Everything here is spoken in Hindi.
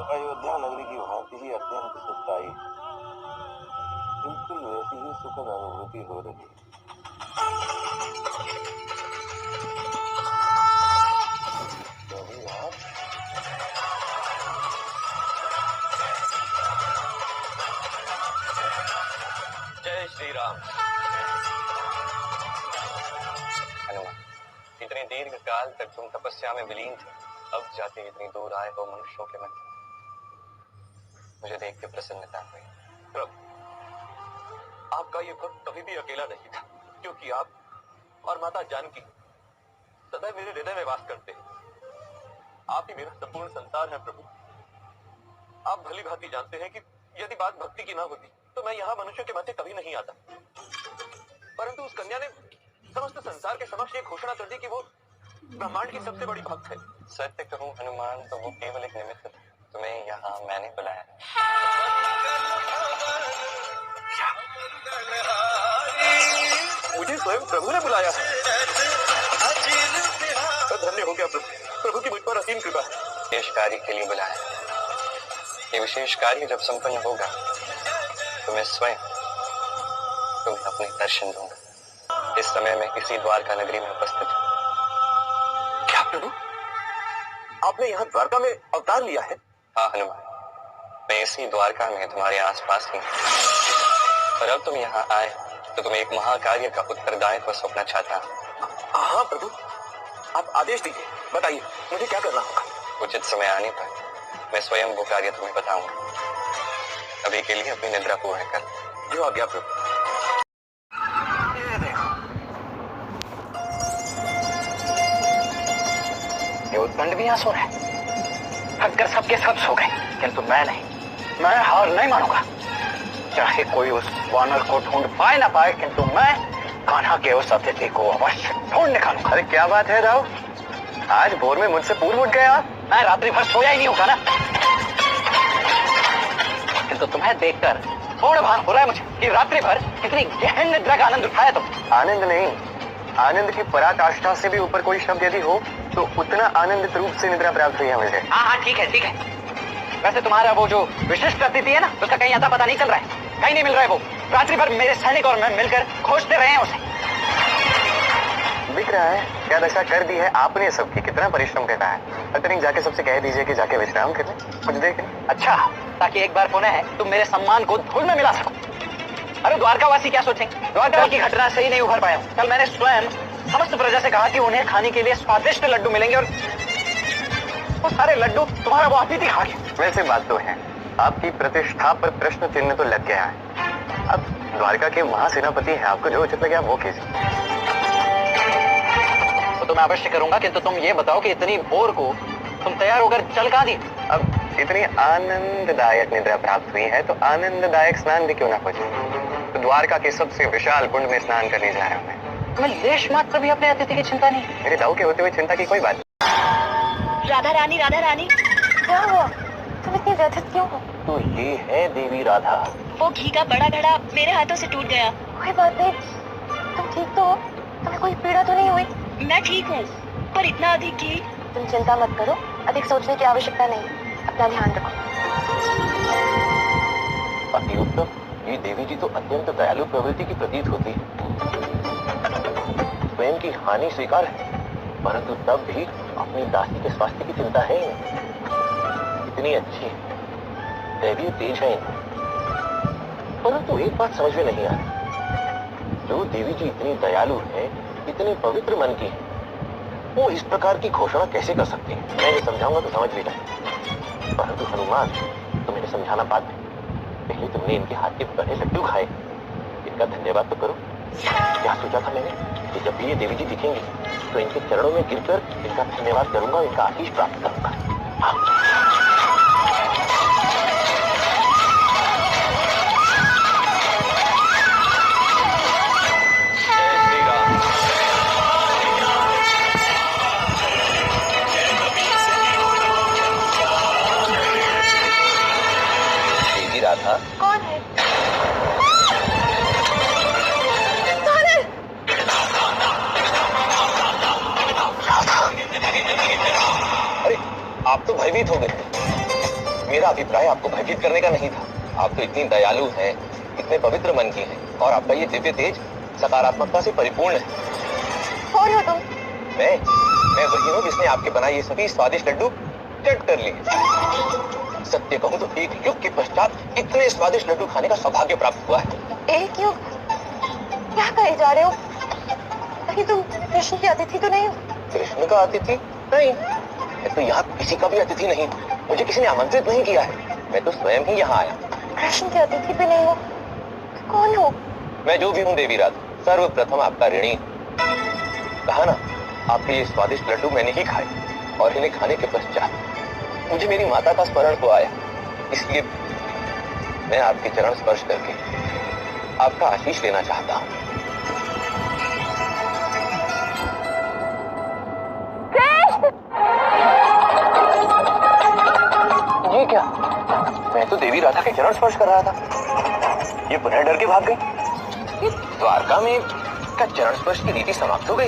अयोध्या नगरी की भांति ही अत्यंत सुखदायी, बिल्कुल वैसी ही सुखद अनुभूति हो रही है। जय श्री राम। हनुमान, इतने दीर्घ काल तक तुम तपस्या में विलीन थे, अब जाते इतनी दूर आए हो मनुष्यों के मन, मुझे देख के प्रसन्नता हुई। प्रभु, आपका ये भक्त कभी भी अकेला नहीं था, क्योंकि आप और माता जानकी सदैव मेरे हृदय में वास करते हैं। आप ही मेरा संपूर्ण संसार है प्रभु। आप भली भांति जानते हैं कि यदि बात भक्ति की ना होती तो मैं यहाँ मनुष्यों के मध्य कभी नहीं आता, परंतु उस कन्या ने समस्त संसार के समक्ष ये घोषणा कर दी कि वो ब्रह्मांड की सबसे बड़ी भक्त है। सत्य कहूं हनुमान, तो वो केवल एक निमित्त था, तुम्हें यहाँ मैंने बुलाया। मुझे स्वयं प्रभु ने बुलाया है। धन्य हो गया प्रभु, प्रभु की मुझ पर असीम कृपा है। विशेष कार्य के लिए बुलाया। ये विशेष कार्य जब संपन्न होगा तो मैं स्वयं तुम्हें अपने दर्शन दूंगा। इस समय मैं इसी द्वारका नगरी में उपस्थित हूँ। क्या प्रभु, आपने यहाँ द्वारका में अवतार लिया है? हाँ हनुमान, मैं इसी द्वारका में तुम्हारे आसपास ही हूँ, और अब तुम यहाँ आए तो तुम्हें एक महाकार्य का उत्तरदायित्व सौंपना चाहता हूँ। हाँ प्रभु, आप आदेश दीजिए, बताइए मुझे क्या करना होगा। उचित समय आने पर मैं स्वयं वो कार्य तुम्हें बताऊंगा। अभी के लिए अपनी निद्रा पूर्ण कर। जो आज्ञा प्रभु। ये उत्तंड भी यहाँ सो रहा है। थककर सबके सब सो गए, किंतु मैं नहीं, मैं हार नहीं मानूंगा। चाहे कोई उस वानर को ढूंढ पाए ना पाए, किंतु मैं कान्हा के उस अतिथि को अवश्य ढूंढ निकालूंगा। अरे क्या बात है राव, आज भोर में मुझसे पूर्व उठ गए आप? मैं रात्रि भर सोया ही नहीं होगा ना, किंतु तुम्हें देखकर थोड़ा भान हो रहा है मुझे कि रात्रि भर कितनी गहन निद्रा का आनंद उठाया तुम। आनंद नहीं, आनंद की पराकाष्ठा से भी ऊपर कोई शब्द यदि हो तो उतना आनंदित रूप से निद्रा प्राप्त हुई है मुझे। हाँ ठीक है ठीक है। वैसे तुम्हारा वो जो विशिष्ट अतिथि है ना, उसका कहीं आता पता नहीं चल रहा है, कहीं नहीं मिल रहा है। वो रात्रि भर मेरे सैनिक और मैं मिलकर खोजते रहे हैं उसे। दिख रहा है क्या दशा कर दी है आपने सबकी, कितना परिश्रम करना है। अतरिंग जाके सबसे कह दीजिए कि जाके विश्राम कर ले, कुछ देख। अच्छा, ताकि एक बार पुनः तुम मेरे सम्मान को धूल में मिला सको। अरे द्वारकावासी क्या सोचेंगे, द्वारका की घटना से ही नहीं उभर पाया। कल मैंने स्वयं समस्त प्रजा से कहा कि उन्हें खाने के लिए स्वादिष्ट लड्डू मिलेंगे, और वो सारे लड्डू तुम्हारा वो अतिथि खा गया। वैसे बात तो है, आपकी प्रतिष्ठा पर प्रश्न चिन्ह तो लग गया है। अब द्वारका के महासेनापति हैं, आपको जो उचित लगे आप वो कीजिए। तो मैं अवश्य करूंगा, किंतु तुम ये बताओ कि इतनी भोर को तुम तैयार होकर चल कहाँ दी? अब इतनी आनंददायक निद्रा प्राप्त हुई है तो आनंददायक स्नान भी क्यों ना हो जाए। तो द्वारका के सबसे विशाल कुंड में स्नान करने जा रहा हूँ मैं। तुम्हें लेश मात्र भी अपने अतिथि की चिंता नहीं? मेरे दाऊ के होते हुए चिंता की कोई बात नहीं। राधा रानी, राधा रानी, क्या हुआ? तुम इतनी व्यथित क्यों हो? तो ये है देवी राधा। वो घी का बड़ा घड़ा मेरे हाथों से टूट गया। कोई बात नहीं, तुम ठीक तो हो? तुम्हें कोई पीड़ा तो नहीं हुई? मैं ठीक हूँ, पर इतना अधिक घी। तुम चिंता मत करो, अधिक सोचने की आवश्यकता नहीं, अपना ध्यान रखो। अति उत्तम, ये देवी जी तो अत्यंत दयालु प्रवृत्ति की प्रतीत होती है। स्वयं की हानि स्वीकार है, परंतु तब भी अपनी दासी के स्वास्थ्य की चिंता है। इतनी अच्छी है, दैवीय तेज है, परंतु एक बात समझ में नहीं आ रही। जो देवी जी इतनी दयालु है, इतने पवित्र मन की है, वो इस प्रकार की घोषणा कैसे कर सकती है? मैं ये समझाऊंगा तो समझ भी जाए, परंतु हनुमान तो मेरे समझाना बात है। पहले तुमने इनके हाथ के बड़े लड्डू खाए, इनका धन्यवाद तो करो। क्या सोचा था मैंने कि जब भी ये देवी जी दिखेंगे तो इनके चरणों में गिरकर इनका धन्यवाद करूंगा, इनका आशीष प्राप्त करूंगा। हाँ। राधा कौन है? कौन है? अरे आप तो भयभीत हो गए। मेरा अभिप्राय आपको भयभीत करने का नहीं था। आप तो इतनी दयालु हैं, इतने पवित्र मन की हैं, और आपका ये दिव्य तेज सकारात्मकता से परिपूर्ण है। कौन हो तुम? मैं वही हूँ जिसने आपके बनाए ये सभी स्वादिष्ट लड्डू चट कर लिए। सत्य कहूँ तो एक युग के पश्चात इतने स्वादिष्ट लड्डू खाने का सौभाग्य प्राप्त हुआ है। एक युग? क्या कहे जा रहे हो? कहीं तुम कृष्ण की अतिथि तो नहीं हो? कृष्ण का अतिथि? नहीं, मैं तो यहाँ किसी का भी अतिथि नहीं। मुझे किसी ने आमंत्रित नहीं किया है, मैं तो स्वयं ही यहाँ आया। कृष्ण के अतिथि भी नहीं हो? कौन हो? मैं जो भी हूँ देवी रात, सर्वप्रथम आपका ऋणी। कहा ना, आपके ये स्वादिष्ट लड्डू मैंने ही खाए, और इन्हें खाने के पश्चात मुझे मेरी माता का स्मरण तो आया। इसलिए मैं आपके चरण स्पर्श करके आपका आशीष लेना चाहता हूँ। ये क्या? मैं तो देवी राधा के चरण स्पर्श कर रहा था। ये पुनः डर के भाग गई। द्वारका में का चरण स्पर्श की रीति समाप्त हो गई।